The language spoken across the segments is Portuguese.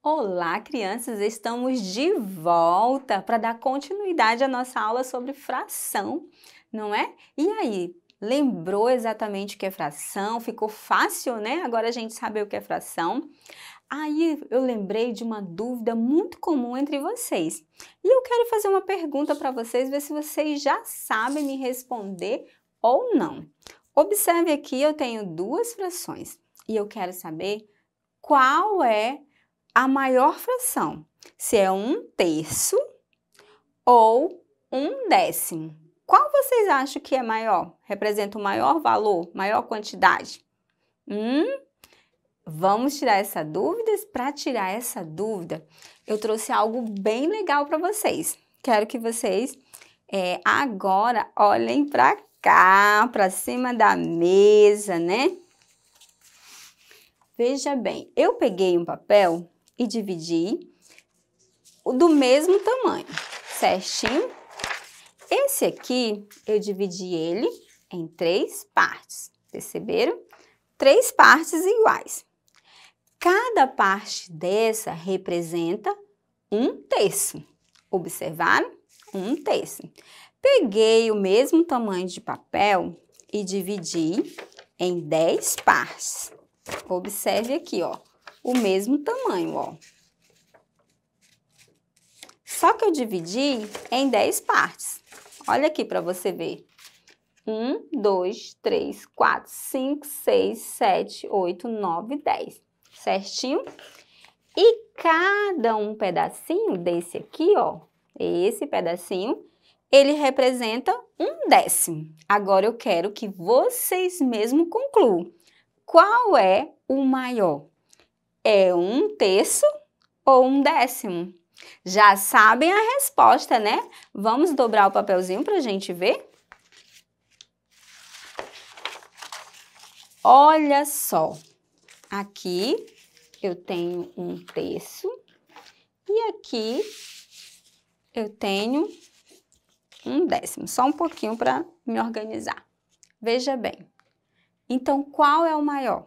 Olá, crianças! Estamos de volta para dar continuidade à nossa aula sobre fração, não é? E aí, lembrou exatamente o que é fração? Ficou fácil, né? Agora a gente sabe o que é fração. Aí eu lembrei de uma dúvida muito comum entre vocês. E eu quero fazer uma pergunta para vocês, ver se vocês já sabem me responder ou não. Observe aqui, eu tenho duas frações e eu quero saber qual é a maior fração, se é 1/3 ou 1/10. Qual vocês acham que é maior? Representa o maior valor, maior quantidade? Vamos tirar essa dúvida? Para tirar essa dúvida, eu trouxe algo bem legal para vocês. Quero que vocês agora olhem para cá, para cima da mesa, né? Veja bem, eu peguei um papel e dividi do mesmo tamanho, certinho? Esse aqui, eu dividi ele em 3 partes, perceberam? 3 partes iguais. Cada parte dessa representa 1/3. Observaram? 1/3. Peguei o mesmo tamanho de papel e dividi em 10 partes. Observe aqui, ó, o mesmo tamanho, ó. Só que eu dividi em 10 partes. Olha aqui para você ver. 1, 2, 3, 4, 5, 6, 7, 8, 9, 10. Certinho? E cada um pedacinho desse aqui, ó, esse pedacinho, ele representa 1/10. Agora eu quero que vocês mesmos concluam. Qual é o maior? É 1/3 ou 1/10? Já sabem a resposta, né? Vamos dobrar o papelzinho para a gente ver? Olha só, aqui eu tenho 1/3 e aqui eu tenho 1/10. Só um pouquinho para me organizar. Veja bem. Então, qual é o maior?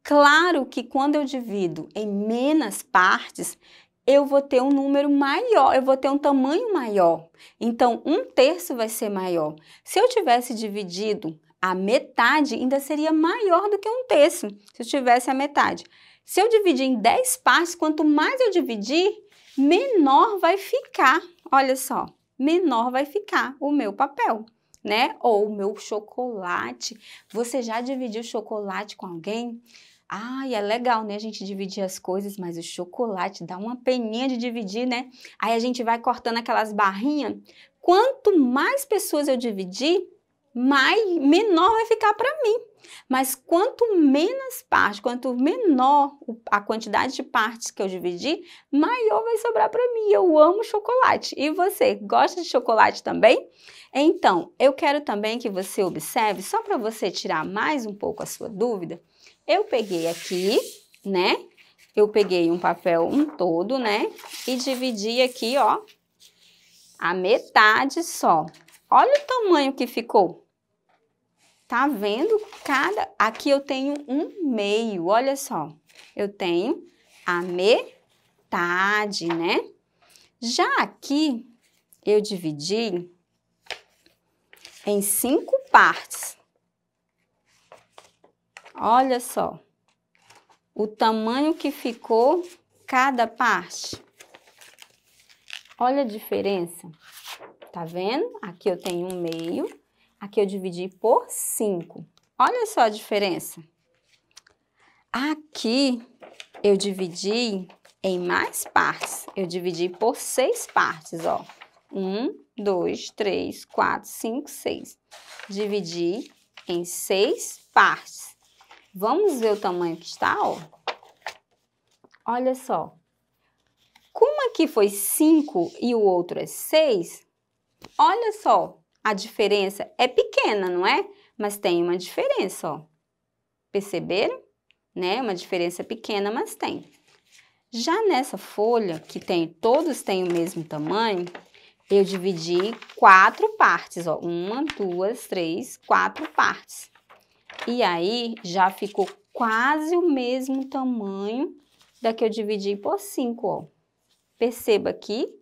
Claro que quando eu divido em menos partes, eu vou ter um número maior, eu vou ter um tamanho maior. Então, 1/3 vai ser maior. Se eu tivesse dividido a metade, ainda seria maior do que 1/3, se eu tivesse a metade. Se eu dividir em 10 partes, quanto mais eu dividir, menor vai ficar. Olha só, menor vai ficar o meu papel, né? Ou o meu chocolate. Você já dividiu chocolate com alguém? Ai, é legal, né, a gente dividir as coisas, mas o chocolate dá uma peninha de dividir, né? Aí a gente vai cortando aquelas barrinhas. Quanto mais pessoas eu dividir, menor vai ficar para mim. Mas quanto menos partes, quanto menor a quantidade de partes que eu dividir, maior vai sobrar para mim. Eu amo chocolate. E você, gosta de chocolate também? Então, eu quero também que você observe, só para você tirar mais um pouco a sua dúvida, eu peguei aqui, né? Eu peguei um papel todo, né? E dividi aqui, ó, a metade só. Olha o tamanho que ficou. Tá vendo? Aqui eu tenho 1/2, olha só. Eu tenho a metade, né? Já aqui, eu dividi em 5 partes. Olha só, o tamanho que ficou cada parte. Olha a diferença, tá vendo? Aqui eu tenho 1/2, aqui eu dividi por 5. Olha só a diferença. Aqui eu dividi em mais partes, eu dividi por 6 partes, ó. 1, 2, 3, 4, 5, 6. Dividi em 6 partes. Vamos ver o tamanho que está, ó. Olha só. Como aqui foi 5 e o outro é 6, olha só, a diferença é pequena, não é? Mas tem uma diferença, ó. Perceberam? Né? Uma diferença pequena, mas tem. Já nessa folha, que todos têm o mesmo tamanho, eu dividi 4 partes, ó. 1, 2, 3, 4 partes. E aí, já ficou quase o mesmo tamanho Daqui eu dividi por 5, ó. Perceba aqui,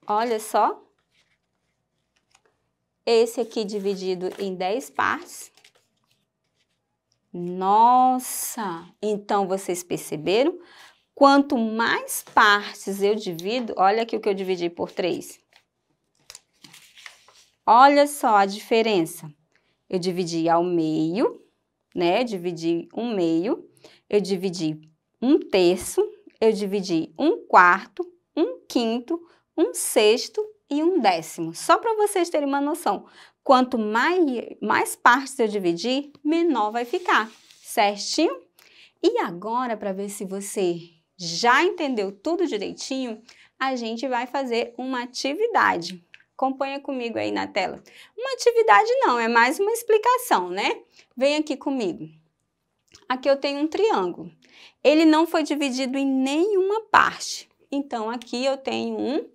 olha só. Esse aqui dividido em 10 partes. Nossa! Então, vocês perceberam? Quanto mais partes eu divido, olha aqui o que eu dividi por 3. Olha só a diferença. Eu dividi ao meio, né? Dividi 1/2, eu dividi 1/3, eu dividi 1/4, 1/5, 1/6 e 1/10. Só para vocês terem uma noção. Quanto mais partes eu dividir, menor vai ficar, certinho? E agora, para ver se você já entendeu tudo direitinho, a gente vai fazer uma atividade. Acompanha comigo aí na tela. Uma atividade não, é mais uma explicação, né? Vem aqui comigo. Aqui eu tenho um triângulo. Ele não foi dividido em nenhuma parte. Então, aqui eu tenho um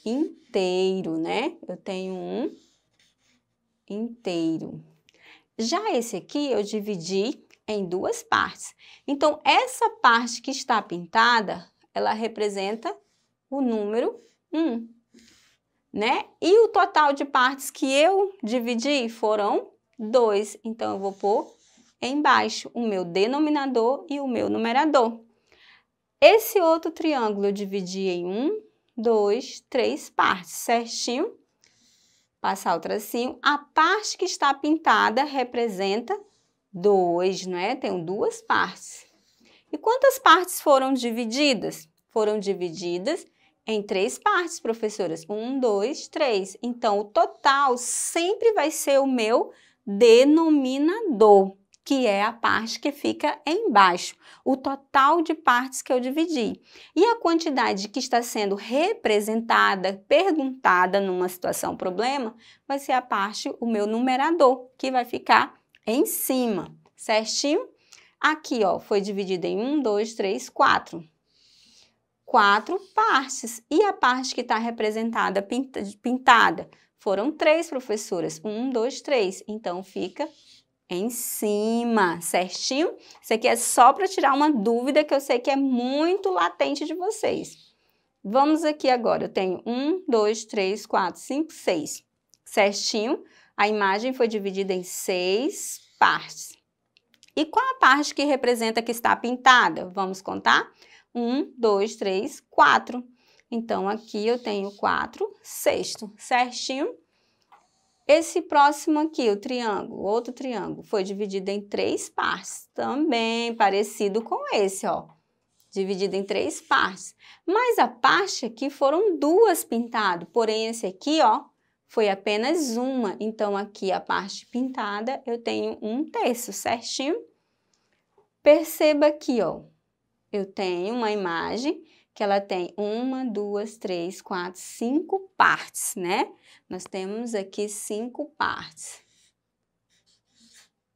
inteiro, né? Eu tenho um inteiro. Já esse aqui eu dividi em 2 partes. Então, essa parte que está pintada, ela representa o número 1, né? E o total de partes que eu dividi foram 2. Então, eu vou pôr embaixo o meu denominador e o meu numerador. Esse outro triângulo eu dividi em 1, 2, 3 partes, certinho? Passar o tracinho. A parte que está pintada representa 2, não é? Tenho 2 partes. E quantas partes foram divididas? Foram divididas em 3 partes, professoras. 1, 2, 3. Então, o total sempre vai ser o meu denominador, que é a parte que fica embaixo. O total de partes que eu dividi. E a quantidade que está sendo representada, perguntada numa situação problema, vai ser a parte, o meu numerador, que vai ficar em cima, certinho? Aqui, ó, foi dividido em 1, 2, 3, 4. 4 partes. E a parte que está representada, pintada, foram 3, professoras. 1, 2, 3. Então, fica em cima, certinho? Isso aqui é só para tirar uma dúvida que eu sei que é muito latente de vocês. Vamos aqui agora. Eu tenho 1, 2, 3, 4, 5, 6. Certinho? A imagem foi dividida em 6 partes. E qual a parte que representa que está pintada? Vamos contar? 1, 2, 3, 4. Então, aqui eu tenho 4/6, certinho? Esse próximo aqui, o triângulo, outro triângulo, foi dividido em 3 partes. Também parecido com esse, ó. Dividido em 3 partes. Mas a parte aqui foram 2 pintadas. Porém, esse aqui, ó, foi apenas uma. Então, aqui a parte pintada, eu tenho 1/3, certinho? Perceba aqui, ó. Eu tenho uma imagem que ela tem 1, 2, 3, 4, 5 partes, né? Nós temos aqui 5 partes.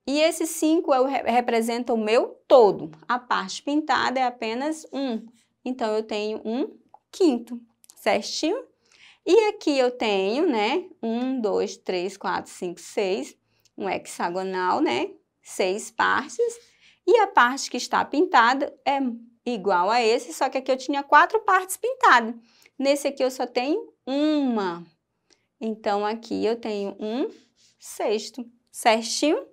E esses 5 representam o meu todo. A parte pintada é apenas 1. Então, eu tenho 1/5, certinho? E aqui eu tenho, né? 1, 2, 3, 4, 5, 6. Um hexagonal, né? 6 partes. E a parte que está pintada é igual a esse, só que aqui eu tinha 4 partes pintadas. Nesse aqui eu só tenho uma. Então, aqui eu tenho 1/6, certinho?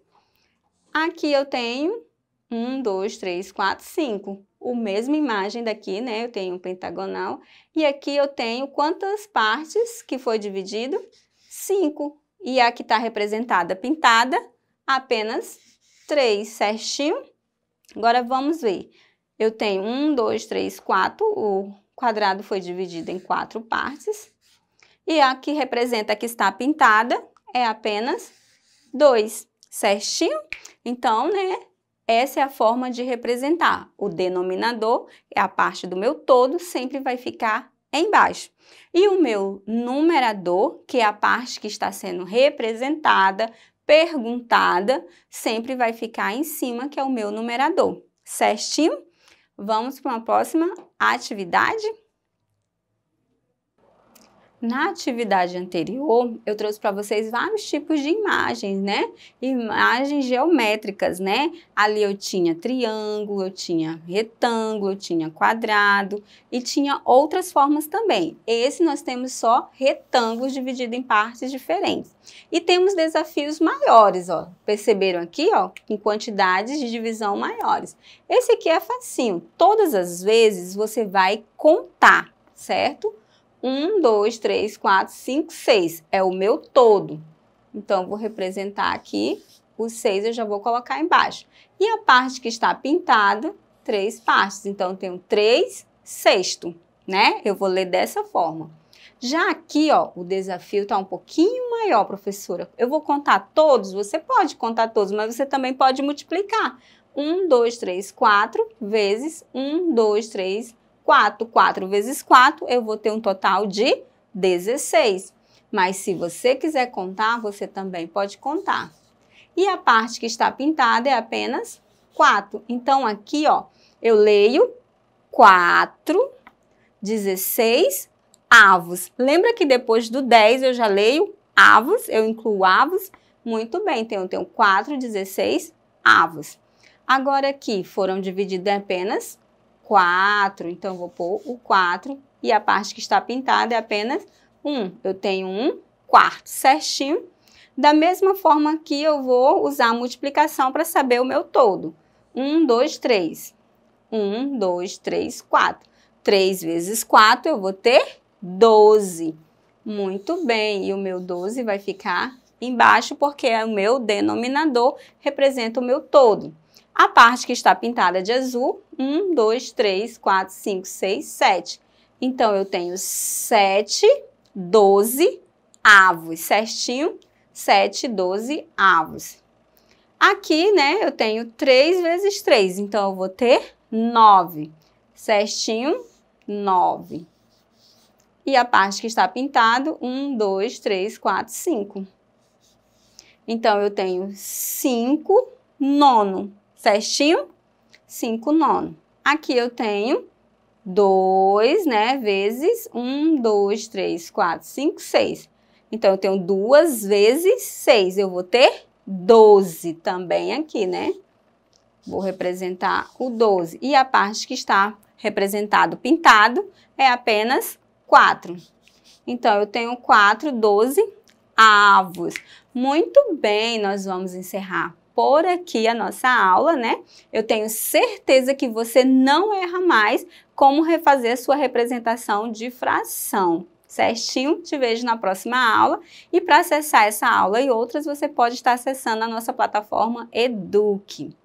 Aqui eu tenho 1, 2, 3, 4, 5. A mesma imagem daqui, né? Eu tenho um pentagonal. E aqui eu tenho quantas partes que foi dividido? 5. E a que está representada pintada, apenas 3, certinho? Agora, vamos ver. Eu tenho 1, 2, 3, 4. O quadrado foi dividido em 4 partes. E a que representa a que está pintada é apenas 2, certinho? Então, né? Essa é a forma de representar. O denominador é a parte do meu todo, sempre vai ficar embaixo. E o meu numerador, que é a parte que está sendo representada, perguntada, sempre vai ficar em cima, que é o meu numerador. Certinho? Vamos para uma próxima atividade? Na atividade anterior, eu trouxe para vocês vários tipos de imagens, né? Imagens geométricas, né? Ali eu tinha triângulo, eu tinha retângulo, eu tinha quadrado e tinha outras formas também. Esse nós temos só retângulos divididos em partes diferentes. E temos desafios maiores, ó. Perceberam aqui, ó? Com quantidades de divisão maiores. Esse aqui é facinho. Todas as vezes você vai contar, certo? 1, 2, 3, 4, 5, 6. É o meu todo. Então, eu vou representar aqui o 6, eu já vou colocar embaixo. E a parte que está pintada, 3 partes. Então, eu tenho 3 sexto, né? Eu vou ler dessa forma. Já aqui, ó, o desafio está um pouquinho maior, professora. Eu vou contar todos? Você pode contar todos, mas você também pode multiplicar. 1, 2, 3, 4 vezes 1, 2, 3, 4. 4 vezes 4, eu vou ter um total de 16. Mas se você quiser contar, você também pode contar. E a parte que está pintada é apenas 4. Então, aqui, ó, eu leio 4, 16 avos. Lembra que depois do 10 eu já leio avos, eu incluo avos? Muito bem, então eu tenho 4, 16 avos. Agora aqui foram divididos em apenas 4, então eu vou pôr o 4 e a parte que está pintada é apenas 1. Eu tenho 1 quarto, certinho. Da mesma forma que eu vou usar a multiplicação para saber o meu todo. 1, 2, 3. 1, 2, 3, 4. 3 vezes 4 eu vou ter 12. Muito bem, e o meu 12 vai ficar embaixo porque é o meu denominador, representa o meu todo. A parte que está pintada de azul, 1, 2, 3, 4, 5, 6, 7. Então, eu tenho 7, 12 avos, certinho? 7, 12 avos. Aqui, né, eu tenho 3 vezes 3, então eu vou ter 9, certinho? 9. E a parte que está pintado, 1, 2, 3, 4, 5. Então, eu tenho 5 nono. Certinho? 5 nono. Aqui eu tenho 2, né, vezes 1, 2, 3, 4, 5, 6. Então, eu tenho 2 vezes 6. Eu vou ter 12 também aqui, né? Vou representar o 12. E a parte que está representado pintado é apenas 4. Então, eu tenho 4, 12 avos. Muito bem, nós vamos encerrar por aqui a nossa aula, né? Eu tenho certeza que você não erra mais como refazer a sua representação de fração. Certinho? Te vejo na próxima aula. E para acessar essa aula e outras, você pode estar acessando a nossa plataforma Eduque.